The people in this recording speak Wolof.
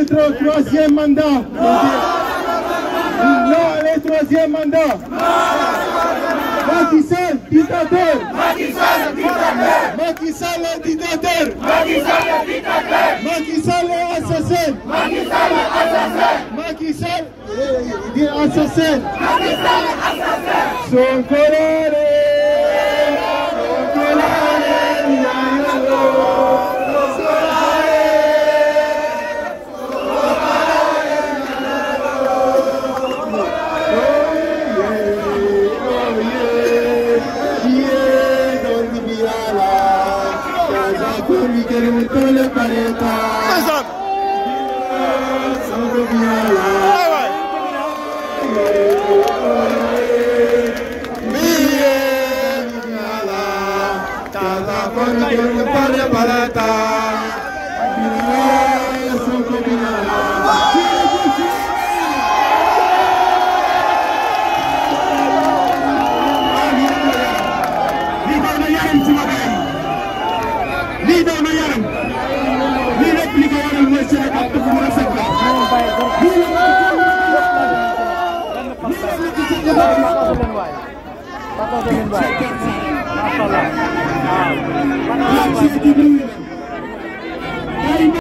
troisième mandat. Non au troisième mandat. Macky Sall, dictateur. Macky Sall, dictateur. Macky Sall, dictateur. Macky Sall, dictateur. Macky Sall, assassin. Macky Sall, assassin. Macky Sall, assassin. Macky Sall, assassin. Son colore. Masalah.